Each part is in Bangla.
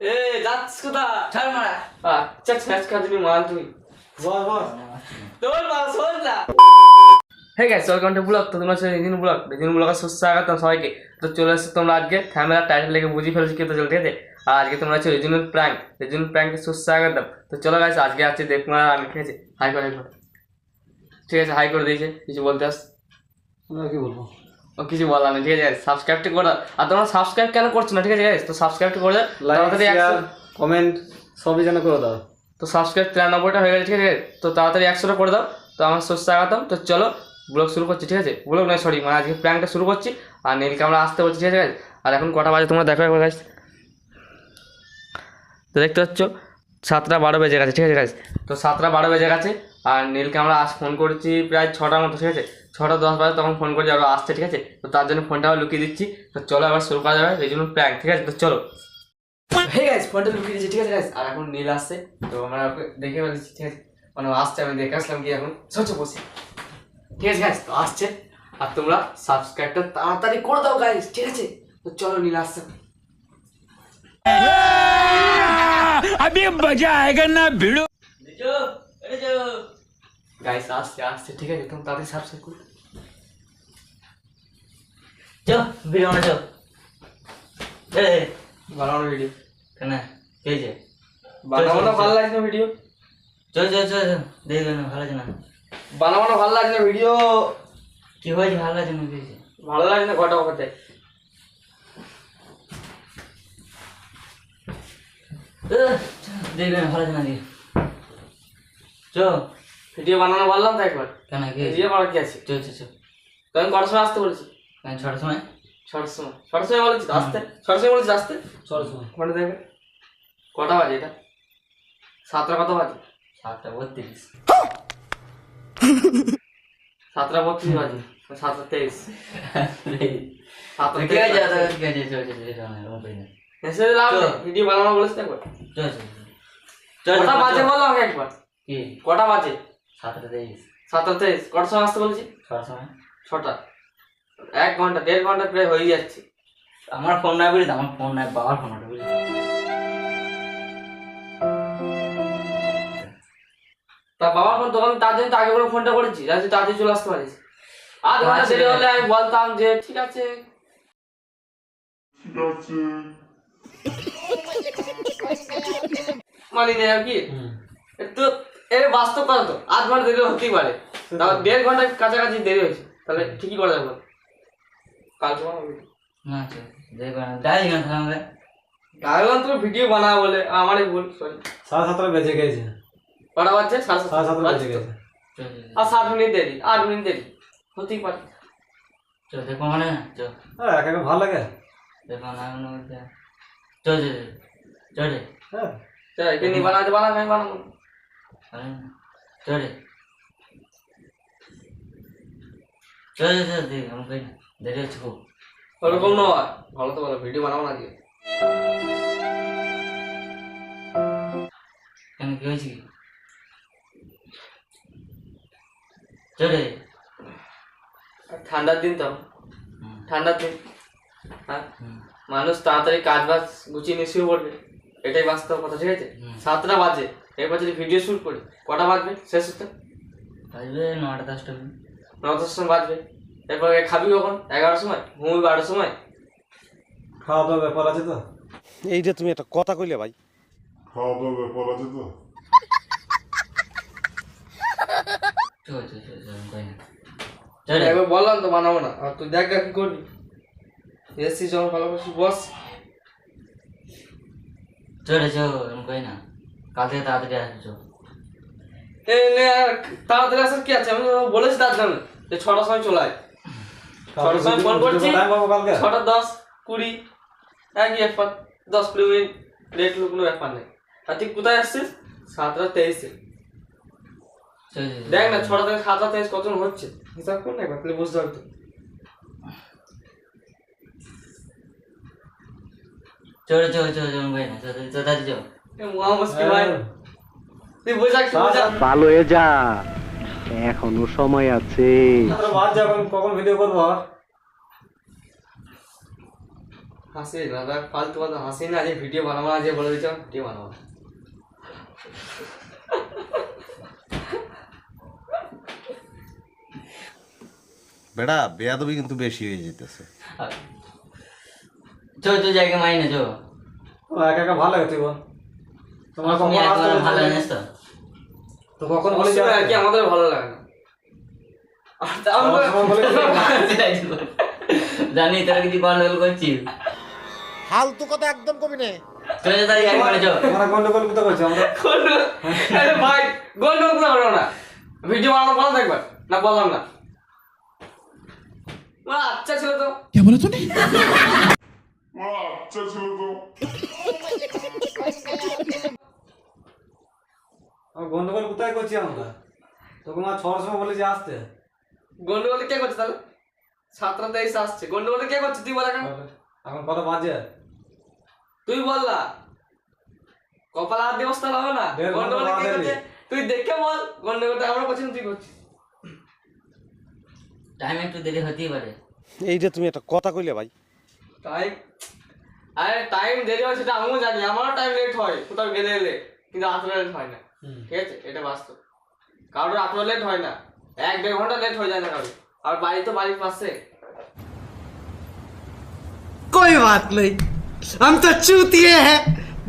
এ যাচ্ছিস কোথা? ছাড় মারা। আচ্ছা শেষ কাজে মান তুই বস বস তোর মা শোন না। Hey guys welcome to blog. তো তোমরা রিজিন ব্লগে সুস্বাগতম সবাইকে। তো চলে এসেছো তোমরা আজকে থাম্বনেল টাইটেল লিখে বুঝি ফেলেছি কি তো চলতে আছে। আর আজকে তোমরা হচ্ছে রিজনাল প্র্যাঙ্কে সুস্বাগতম। তো চলো গাইস আজকে আছে দেখবো আমি, ঠিক আছে? হাই করে ঠিক আছে, হাই করে দিয়েছে, কিছু বলতে আস? কি বলবো? ও কিছু বলার নেই, ঠিক আছে? সাবস্ক্রাইবটা করে দাও। আর তোমরা সাবস্ক্রাইব কেন করছো না, ঠিক আছে গাইস? তো সাবস্ক্রাইবটা করে দাও, তাড়াতাড়ি কমেন্ট সবই যেন করে দাও। তো সাবস্ক্রাইব 93টা হয়ে গেছে, ঠিক আছে? তো তাড়াতাড়ি 100টা করে দাও। তো আমার সুস্বাগতম। তো চলো ব্লগ শুরু করছি, ঠিক আছে? ব্লগ নয় সরি, মানে আজকে প্র্যাঙ্কটা শুরু করছি। আর নীলকে আমরা আসতে বলছি, ঠিক আছে guys? আর এখন কটা বাজে তোমরা দেখো একবার গাইস। তো দেখতে পাচ্ছ 7টা 12 বেজে গেছে, ঠিক আছে গাইস? তো 7টা 12 বেজে গেছে। আর নীলকে আমরা আজ ফোন করেছি প্রায় 6টার মতো, ঠিক আছে? 6টা 10 বাজে তখন ফোন করেছি আর আসছে, ঠিক আছে? তো তার জন্য ফোনটাও লুকিয়ে দিচ্ছি। তো চলো আবার শুরু করা যাবে এই জন্য প্র্যাঙ্ক, ঠিক আছে? তো চলো হে গাইস, ফোনটা লুকিয়ে দিচ্ছি, ঠিক আছে গাইস? আর এখন নীল আসছে, তো আমরা ওকে দেখে ফেলেছি, ঠিক আছে? মানে আসছে, আমি দেখে আসলাম কি এখন সহ্য বসে, ঠিক আছে গাইস? তো আসছে। আর তোমরা সাবস্ক্রাইবটা তাড়াতাড়ি করে দাও গাইস, ঠিক আছে? তো চলো নীল আসছে। अभी मजा आएगा ना भिड़ो। গাইস আসছে আসছে, ঠিক আছে? তোমরা তাড়াতাড়ি সাবস্ক্রাইব করো। चो वीडियो में चो ए বানানো ভিডিও कहना कैसे বানাবো না, ভালো লাগছে না ভিডিও? चो चो चो देख ना ভালো জানা বানাবো না, ভালো লাগছে না ভিডিও? কি হয়েছে ভালো জানা कैसे ভালো লাগছে না, কটা কথা देख ना ভালো জানা দিয়ে চো ভিডিও বানানো বললাম তো একবার, कहना के ভিডিও বানা কি আছে? চো চো চো তো আমি কটার সময় আসতে বলেছি? मैं छोड़ समय 6টার সময় বলেছি তো আসতে, 6টার সময় বলেছি আসতে। চল মানে দেখবে কটা বাজে এটা? 7টা কত বাজে? 7:32 7টা 32 বাজে, 7টা 23, तो क्या जाता है क्या चो चो चो जाना है वो पे এসে লাভ নেই, ভিডিও বানানো বলেছি তো একবার। चो चो चो কটা বাজে বললাম আমাকে একবার, কি কটা বাজে? 7:23 7টা 23। কটার সময় আসতে বলেছি? छोड़ समय 6টা। 1 ঘন্টা 1.5 ঘন্টা প্রায় হয়ে যাচ্ছে। আমার ফোন নাই বলি আমার ফোন নাই বাবার ফোন আছে বুঝলি তা বাবার ফোন তখন তার জন্য তো আগে করে ফোনটা করেছি, যাতে তাড়াতাড়ি চলে আসতে পারিস। আধ ঘন্টা দেরি হলে আমি বলতাম যে ঠিক আছে মানি নেই আর কি। তো এর বাস্তব কথা তো, আধ ঘন্টা দেরি হতেই পারে, তাও 1.5 ঘন্টার কাছাকাছি দেরি হয়েছে, তাহলে ঠিকই করা যাবে। কাল তোমার না চল দেখো না যাই না থামবে গায়ন তুমি ভিডিও বানাবো বলে আমারই ভুল, সরি। 7:30 বেজে গেছে। কটা বাজছে? 7:30 বেজে গেছে। চল আর 7 মিনিট দেরি, 8 মিনিট দেরি হতেই পারে। চল দেখো মানে চল হ্যাঁ একা ভালো লাগে। দেখো না চল চল চল হ্যাঁ চল একে নিয়ে বানাতে বানাবো, আমি বানাবো না। চল চল চল দেখ আমি কই না দেখে খুব ওরকম নয়, ভালো তো বলো ভিডিও বানাবো না আজকে। কেন কি হয়েছে কি চল ঠান্ডার দিন তো, ঠান্ডার দিন, হ্যাঁ মানুষ তাড়াতাড়ি কাজ বাজ গুছিয়ে নিয়ে শুয়ে পড়বে, এটাই বাস্তব কথা, ঠিক আছে? 7টা বাজে, এরপর যদি ভিডিও শুট করি কটা বাজবে শেষ হতে? বাজবে 9টা 10টা 9টার সময় বাজবে। এরপর খাবি কখন? 11টার সময়, ঘুমবি 12টার সময়। খাওয়া দাওয়া ব্যাপার আছে তো। এইটা তুমি একটা কথা কইলে ভাই। খাওয়া দাওয়া ব্যাপার আছে তো। চল চল চল চল কই না চল একবার বললাম তো বানাবো না, আর তুই দেখ কি করবি। এসছি যখন ভালো করছি বস। চল চল আমি কই না কাল থেকে তাড়াতাড়ি আসবি চল তাড়াতাড়ি আসার কি আছে? আমি তো বলেছি তার জন্য যে 6টার সময় চলে আয়। 6টার সময় ফোন করছি, টাইম পাবো কালকে। 6টা 10 20 একই ব্যাপার, 10-20 মিনিট লেট হলো কোনো ব্যাপার নেই। আর তুই কোথায় আসছিস? 7:23। চল দেখ না 6টা থেকে 7:23 কতক্ষণ হচ্ছে, হিসাব কর না একবার, তাহলে বুঝতে পারতো। চল চল চল চল কই না চল চল দাদি চল মহা মুশকিল ভাই, তুই বোঝা কি বোঝা। ভালো হয়ে যা, এখনো সময় আছে। বাদ যা কখন ভিডিও করবো আর হাসি না দেখ, ফালতু কথা হাসি না, যে ভিডিও বানাবো না, যে বলে দিচ্ছ ভিডিও বানাবো না। বেটা বেয়াদবি কিন্তু বেশি হয়ে যেতেছে। চো চো জায়গা মাইনে চো। ও একা একা ভালো লাগে তুই বল। তোমার তুমি কখন আসতে একবার ভালো হবে? জানিস তো। তো কখন বলে অবশ্যই আর কি আমাদের ভালো লাগে না। আর সেটাই তো। জানি তোরা কিছু গন্ডগোল করছিস। ফালতু কথা একদম কবি নে। চো চো তাই গাড়ি করে চো। আমরা গন্ডগোল কোথায় করছি আমরা? আরে ভাই গন্ডগোল করে বলো না, ভিডিও বানানো বন্ধ একবার না, বললাম না। আচ্ছা ছিল তো, আচ্ছা ছিল তো। আমরা গন্ডগোল কোথায় করছি আমরা? তোকে মা 6টার সময় বলেছি আসতে। গন্ডগোলে কে করছে তাহলে? 7:23 আসছে, গন্ডগোলে কে করছে তুই বল এখন। এখন কত বাজে? তুই বল না, কপাল হাত দিবস তাহলে হবে না। 1.5 ঘন্টা গন্ডগোলে কে বাদে করছে তুই দেখে বল, গন্ডগোলটা আমরা করছি না তুই করছিস। টাইম একটু দেরি হতেই পারে। এইটা তুমি একটা কথা কইলে ভাই। টাইম, আরে টাইম দেরি হয় সেটা আমিও জানি, আমারও টাইম লেট হয় কোথাও গেলে এলে, কিন্তু আসলে লেট হয় না। ঠিক আছে, এটা বাস্তব। কারোর আপনার লেট হয় না, 1-1.5 ঘন্টা লেট হয়ে যায় না কারোর। আর বাড়ি তো বাড়ির পাশে। कोई बात नहीं, हम तो चूतिए हैं,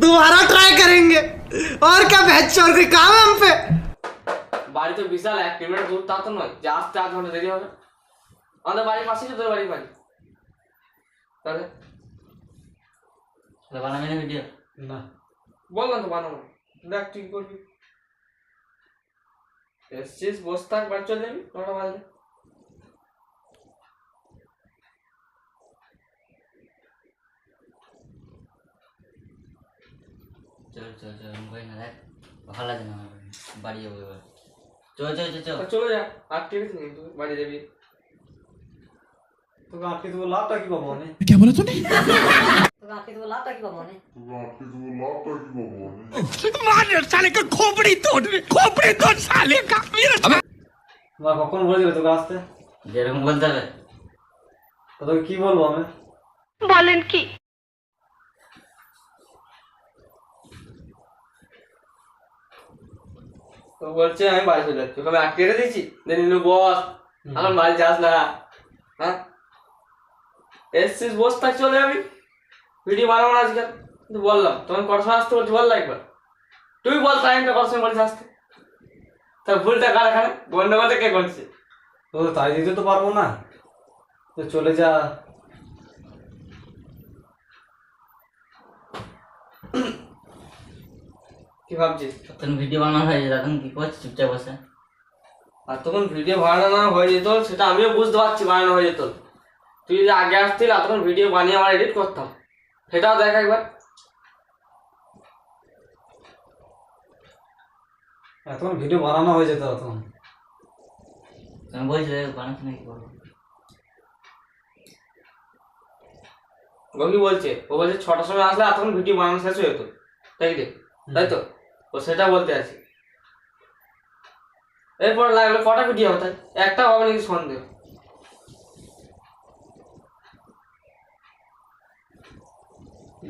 दोबारा ट्राई करेंगे। और क्या बहचोर कोई काम है हम पे? বাড়ি তো বিশাল, 1 কিলোমিটার দূর, তা তো নয় যে আসতে 8 ঘন্টা দেরি হবে। আমাদের বাড়ির পাশেই তো তোর বাড়ি তাহলে তাহলে বানাবি না ভিডিও? না বললাম তো বানাবো, দেখ তুই করবি। এসছিস বস থাক, বাড়ি চলে যাবি 9টা বাজে। চো চো চো কই না দেখ, ভালো লাগে না আমার বাড়ি যাবো এবার। চো চো চো চো। তা চলে যা, আটকে গেছিস নাকি তুই, বাড়ি যাবি। তোকে আটকে দেবো, লাভটা কি পাবো আমি? রাখি দেবো লাভটা কি পাবো আমি? তোমরা কখন বলে দেবে তোকে আসতে? যেরকম বলতে হবে। তো তোকে কি বলবো আমি? তো বলছে আমি বাড়ি চলে যাচ্ছি, ওকে আমি আটকে রেখে দিয়েছি যে নীলু বস এখন বাড়ি যাস না। হ্যাঁ এসছিস বস থাক, চলে যাবি, ভিডিও বানাবো না আজকাল। কিন্তু বললাম তখন কত সময় আসতে বলছি, বল একবার তুই বল টাইমটা কত সময় বলছিস আসতে। তার ভুলটা কার এখানে, গন্ডগোলটা কে করছে? তো তাই দিতে তো পারবো না, তো চলে যা। কি ভাবছিস? তখন ভিডিও বানানো হয়ে যেত, এখন কি করছিস চুপচাপ বসে? আর তখন ভিডিও বানানো হয়ে যেত সেটা আমিও বুঝতে পারছি, বানানো হয়ে যেত। তুই যদি আগে আসতিল তখন ভিডিও বানিয়ে আমার এডিট করতাম, সেটাও দেখ একবার। এখন ভিডিও বানানো হয়ে যেত তখন। আমি বলছি বানাচ্ছি নাকি করবো? ও কি বলছে, ও বলছে 6টার সময় আসলে তখন ভিডিও বানানো শেষ হয়ে যেত, তাই রে? তাই তো, ও সেটা বলতে আছে। এরপর লাগলো কটা ভিডিও হবে, তাই একটা হবে নাকি সন্দেহ।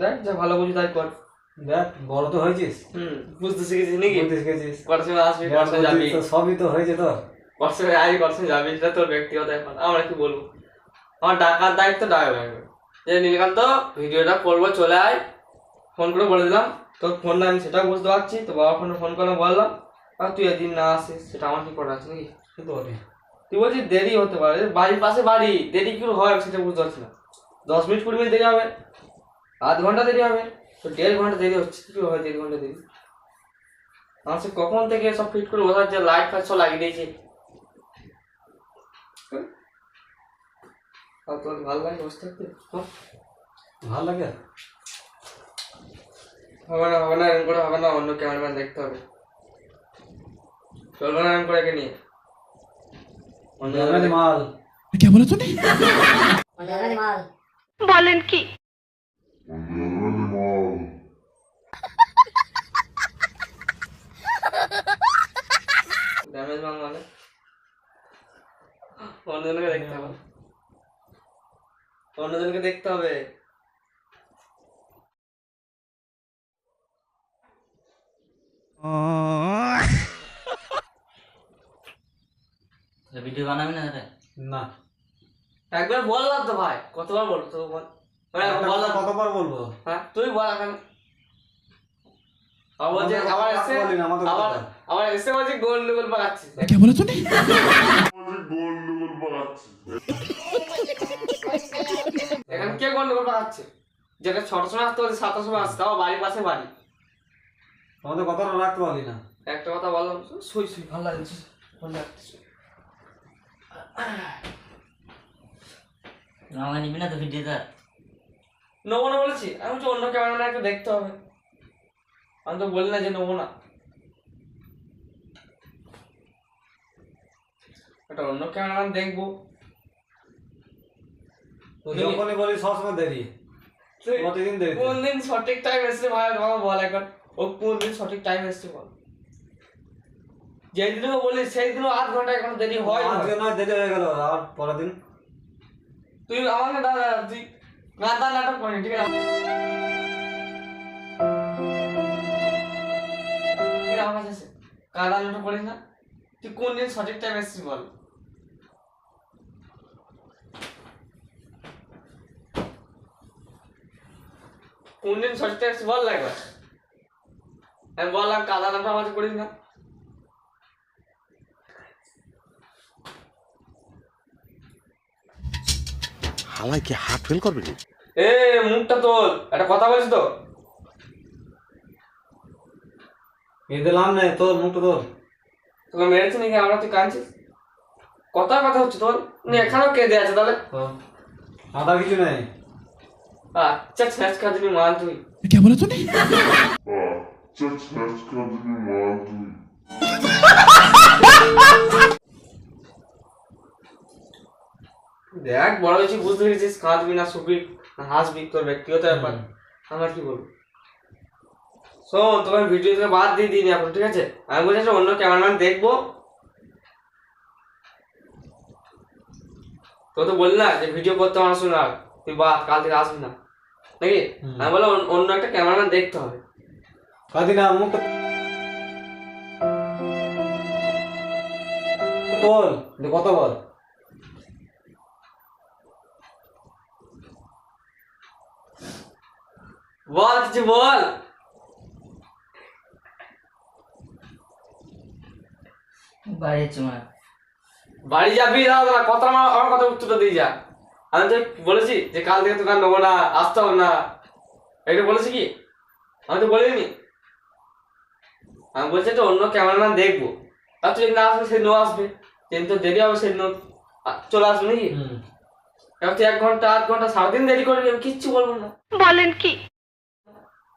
দেখ যা ভালো বুঝি তাই কর। দেখ বড় তো হয়েছিস, বুঝতে শিখেছিস নাকি? বুঝতে শিখেছিস, কটার সময় আসবি, কটার সময় যাবি, তো সবই তো হয়েছে তোর। কটার সময় আসবি, কটার সময় যাবি, সেটা তোর ব্যক্তিগত ব্যাপার। আমরা কি বলবো, আমার ডাকার দায়িত্ব ডাকবে যে নীলকান্ত ভিডিওটা করবো, চলে আয়। ফোন করে বলে দিলাম, তোর ফোন না, আমি সেটাও বুঝতে পারছি, তো বাবার ফোনে ফোন করে বললাম। আর তুই এদিন না আসিস সেটা আমার কি করা আছে নাকি? কিন্তু বলি তুই বলছিস দেরি হতে পারে, বাড়ির পাশে বাড়ি, দেরি কি হয় সেটা বুঝতে পারছি না। 10 মিনিট 20 মিনিট দেরি হবে, আধ ঘন্টা দেরি হবে, তো 1.5 ঘন্টা দেরি হচ্ছে। কি হয় 1.5 ঘন্টা দেরি? আমার সে কখন থেকে সব ফিট করে বসার, যে লাইট ফাইট সব লাগিয়ে দিয়েছে। আর তোর ভালো লাগে বসে থাকতে? ভালো লাগে। হবে না, হবে না, এরকম করে হবে না, অন্য ক্যামেরাম্যান দেখতে হবে। চলবে না এরকম করে একে নিয়ে। অন্য জানালি মাল জানালি মাল ড্যামেজ মাল মানে অন্যজনকে দেখতে হবে, অন্যজনকে দেখতে হবে। ভিডিও বানাবি না রে? না একবার বললাম তো ভাই, কতবার বলবো তো বল। ভাই এখন একটা বললাম, কথা কতবার বলবো? হ্যাঁ তুই বল এখন। আবার বলছে, আমাদের আবার কথা এসে বলি না, আমাদের আবার কথা। আবার এসে বলছে গন্ডগোল পাকাচ্ছিস। এখানে কে গন্ডগোল পাকাচ্ছে? যেটা 6টার সময় আসতে বলছে 7টার সময় আসতে, তাও বাড়ির পাশে বাড়ি। আমাদের কথাটা রাখতে পারলি না। একটা কথা বললাম, শুই ভালো লাগছে, ভালো লাগছে। আমাকে নিবি না তো ভিডিওটা? নেবো না বলেছি আমি, তো অন্য ক্যামেরাম্যান একটু দেখতে হবে। আমি তো বলি না যে নেবো না, একটা অন্য ক্যামেরাম্যান দেখবো। তো যখনই বলি সবসময় দেরি, তুই প্রতিদিন দেরি। কোন দিন সঠিক টাইম এসছে ভাই তোমাকে বল একবার, ও কোন দিন সঠিক টাইম এসছে বল। যেই দিনও বলি সেই দিনও 8 ঘন্টা এখন দেরি হয় না। আজকে নয় দেরি হয়ে গেল, আর পরের দিন তুই আমাকে দাদা তুই গাঁদা নাটক করি, ঠিক আছে? আমার কাছে গাঁদা নাটক করিস না। তুই কোন দিন সঠিক টাইম এসছিস বল। কোন দিন সঠিক টাইম এসছিস বল একবার। আমি বললাম গাঁদা নাটক আমার কাছে করিস না। হালাই কি হার্ট ফেল করবে নি? এ মুখটা তোল, একটা কথা বলছিস তো? এ দিলাম না, তোর মুখটা তোর। তোকে মেরেছি নাকি আমরা, তুই কাঁদছিস? কথা হচ্ছে তোর, এখানেও কেঁদে আছে তাহলে। আদার কিছু নেই। আচ্ছা ছেঁচ খাদিনি মান তুই। দেখ বড় হয়েছি, বুঝতে পেরেছিস, কাঁদবি না শুবি না হাসবি, তোর ব্যক্তিগত ব্যাপার, আমার কি বলবো। শোন তোকে আমি ভিডিও থেকে বাদ দিয়ে দিইনি এখন, ঠিক আছে? আমি বলছি অন্য ক্যামেরাম্যান দেখবো। তো তো বললি না যে ভিডিও করতে আমার শুনে আর তুই বাদ, কাল থেকে আসবি না নাকি? আমি বললাম অন্য একটা ক্যামেরাম্যান দেখতে হবে। কাঁদি না, মুখটা তোল, কত বল। বল কিছু বল। বাড়ি চুমার বাড়ি যাবি দাদা, কথা আমার কথা উত্তরটা দিয়ে যা। আমি তো বলেছি যে কাল থেকে তোকে আর নেবো না, আসতে হবে না, এটা বলেছি কি? আমি তো বলিনি। আমি বলছি তো অন্য ক্যামেরাম্যান দেখবো, আর তুই না আসবে সেদিনও আসবে, যেদিন তোর দেরি হবে সেদিনও চলে আসবে নাকি? এবার তুই 1 ঘন্টা 8 ঘন্টা সারাদিন দেরি করবি, আমি কিচ্ছু বলবো না।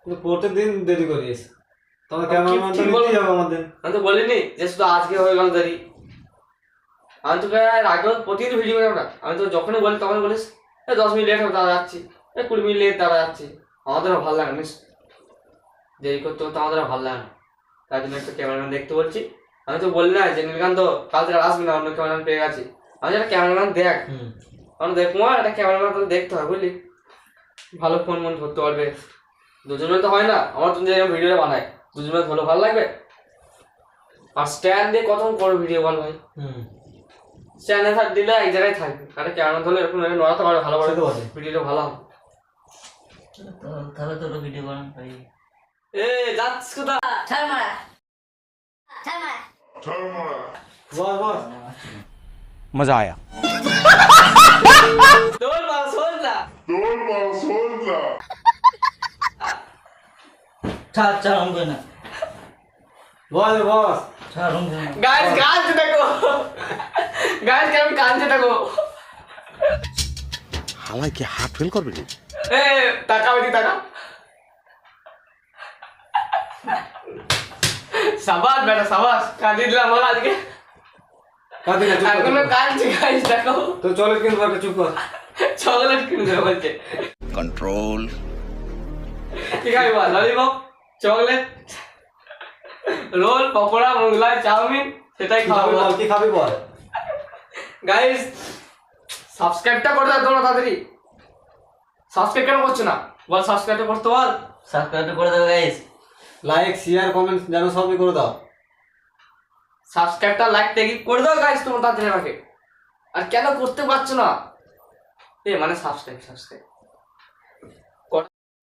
তুই প্রত্যেকদিন দেরি করিস, তোমার ক্যামেরাম্যান তো ঠিক নিতেই বলবো। হবে আমাদের। আমি তো বলিনি যে শুধু আজকে হয়ে গেল দেরি। আমি তোকে আর আগেও প্রতিদিন ভিডিও করি আমরা, আমি তো যখনই বলি তখন বলিস 10 মিনিট লেট হবে দাঁড়া যাচ্ছি, 20 মিনিট লেট দাঁড়া যাচ্ছি। আমাদেরও ভালো লাগে না, দেরি করতে করতে আমাদেরও ভালো লাগে না, তাই জন্য একটা ক্যামেরাম্যান দেখতে বলছি। আমি তো বলি না যে নীলকান্ত কাল থেকে আর আসবি না, অন্য ক্যামেরাম্যান পেয়ে গেছি। আমি একটা ক্যামেরাম্যান দেখ, আমরা দেখবো একটা ক্যামেরাম্যান তোকে দেখতে হয় বুঝলি, ভালো ফোন মন ধরতে পারবে। দুজনে তো হয় না, আমার তুমি যেরকম ভিডিওটা বানায় দুজনে ধরলে ভালো লাগবে। আর স্ট্যান্ড দিয়ে কতক্ষণ করো ভিডিও বল ভাই? স্ট্যান্ডে দিলে এক জায়গায় থাকবে, একটা ক্যামেরা ধরলে এরকম নড়াতে পারবে ভালো সে তো করে, বটে। ভিডিওটা ভালো হবে। তাহলে তোর ভিডিও বানান ভাই। এ যাচ্ছিস কোথা? ছাড় মারা, ছাড় মারা। বস বস, मजा आया। তোর বাবা শোন না। ছাড় ছাড় অঙ্ক না, বস বস। ছাড় অঙ্ক না। গাইস কাঁদছে দেখো, গাইস কেমন কাঁদছে দেখো। হালাই কি হার্ট ফেল করবে নি? এ টাকা বেরি টাকা, সাবাস বেটা সাবাস, কাঁদিয়ে দিলাম বল আজকে। কাঁদি না, চুপ কর, এখনো চুপ কর। কাঁদছে গাইস দেখো। তো চলে কিনবো একটা, চুপ কর। চকলেট কিনে দেবো বলছে। কন্ট্রোল। কি খাবি বল? Lollipop, chocolate, roll, pakora, Mughlai, chowmein, সেটাই কি খাবি খাওয়াবো। বল, কি খাবি বল। গাইস সাবস্ক্রাইবটা করে দাও তোমরা তাড়াতাড়ি। সাবস্ক্রাইব কেন করছো না বল? সাবস্ক্রাইবটা করতে বল। সাবস্ক্রাইব করে দেবো গাইস। লাইক শেয়ার কমেন্ট যেন সবই করে দাও। সাবস্ক্রাইবটা লাইক টেগি করে দাও গাইস তোমার তাড়াতাড়ি আমাকে। আর কেন করতে পারছো না? মানে সাবস্ক্রাইব